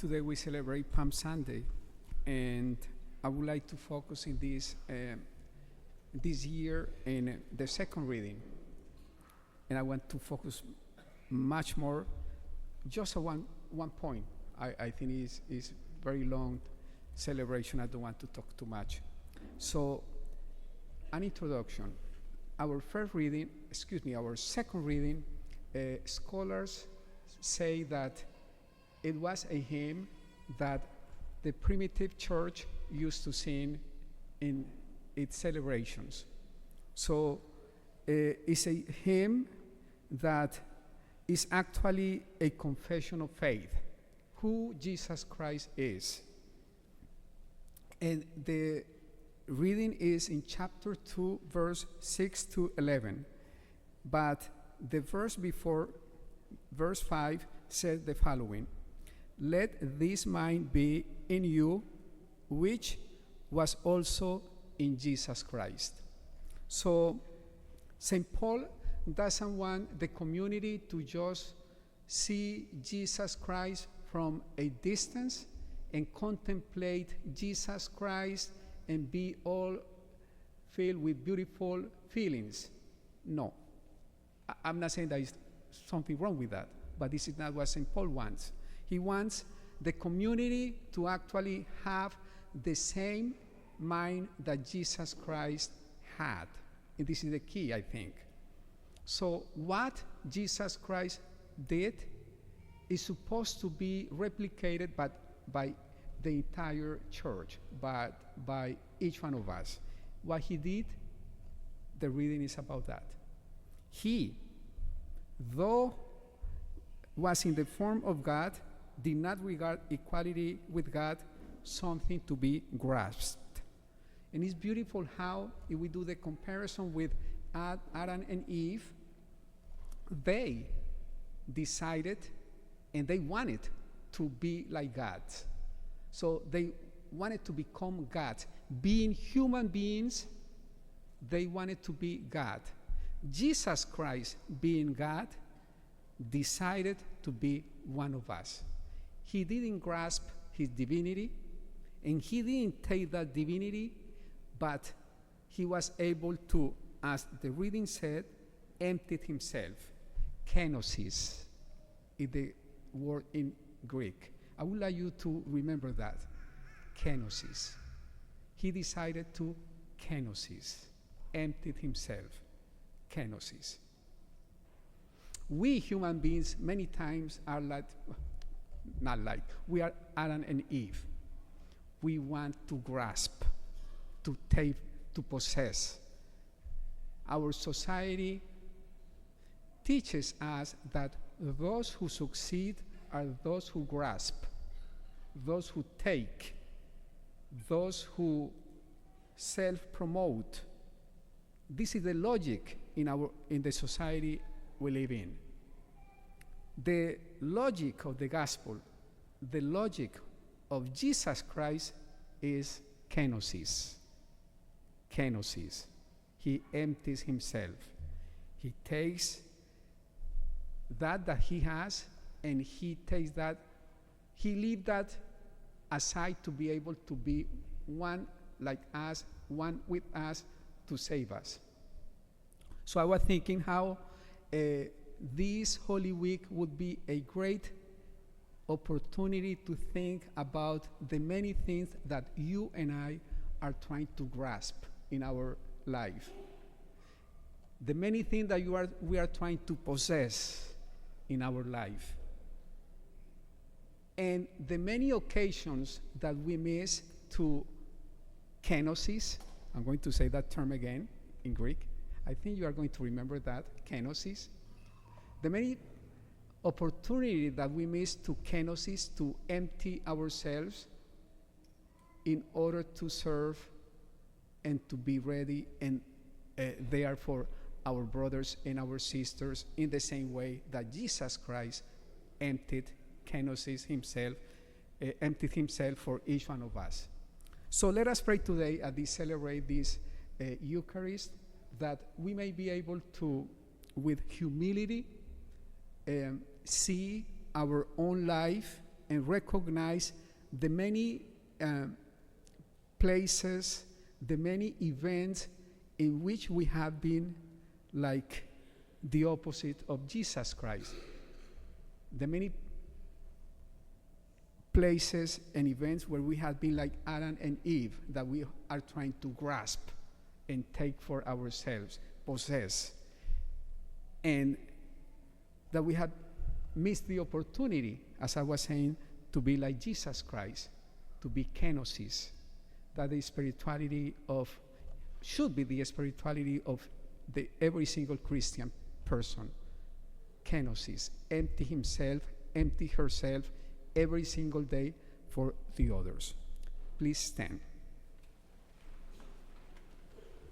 Today we celebrate Palm Sunday, and I would like to focus in this year in the second reading. And I want to focus much more, just on one point. I think is very long celebration. I don't want to talk too much. So, an introduction. Our second reading, scholars say that it was a hymn that the primitive church used to sing in its celebrations. So it's a hymn that is actually a confession of faith, who Jesus Christ is. And the reading is in chapter 2, verse 6 to 11. But the verse before, verse 5, says the following: "Let this mind be in you, which was also in Jesus Christ." So St. Paul doesn't want the community to just see Jesus Christ from a distance and contemplate Jesus Christ and be all filled with beautiful feelings. No. I'm not saying there is something wrong with that, but this is not what St. Paul wants. He wants the community to actually have the same mind that Jesus Christ had. And this is the key, I think. So what Jesus Christ did is supposed to be replicated by the entire church, but by each one of us. What he did, the reading is about that. He, though was in the form of God, did not regard equality with God something to be grasped. And it's beautiful how, if we do the comparison with Adam and Eve, they decided and they wanted to be like God. So they wanted to become God. Being human beings, they wanted to be God. Jesus Christ, being God, decided to be one of us. He didn't grasp his divinity, and he didn't take that divinity, but he was able to, as the reading said, empty himself. Kenosis is the word in Greek. I would like you to remember that. Kenosis. He decided to kenosis, emptied himself. Kenosis. We human beings many times are we are Adam and Eve. We want to grasp, to take, to possess. Our society teaches us that those who succeed are those who grasp, those who take, those who self-promote. This is the logic in the society we live in. The logic of the gospel, the logic of Jesus Christ is kenosis. Kenosis. He empties himself. He takes that he has, and he takes that, he leaves that aside to be able to be one like us, one with us, to save us. So I was thinking how this Holy Week would be a great opportunity to think about the many things that you and I are trying to grasp in our life. The many things that we are trying to possess in our life. And the many occasions that we miss to kenosis. I'm going to say that term again in Greek. I think you are going to remember that, kenosis. The many opportunities that we miss to kenosis, to empty ourselves in order to serve and to be ready and there for our brothers and our sisters in the same way that Jesus Christ emptied kenosis himself, emptied himself for each one of us. So let us pray today as we celebrate this Eucharist, that we may be able to, with humility, see our own life and recognize the many places, the many events in which we have been like the opposite of Jesus Christ. The many places and events where we have been like Adam and Eve, that we are trying to grasp and take for ourselves, possess, and that we have missed the opportunity, as I was saying, to be like Jesus Christ, to be kenosis, that the spirituality of, should be the spirituality of every single Christian person. Kenosis, empty himself, empty herself every single day for the others. Please stand.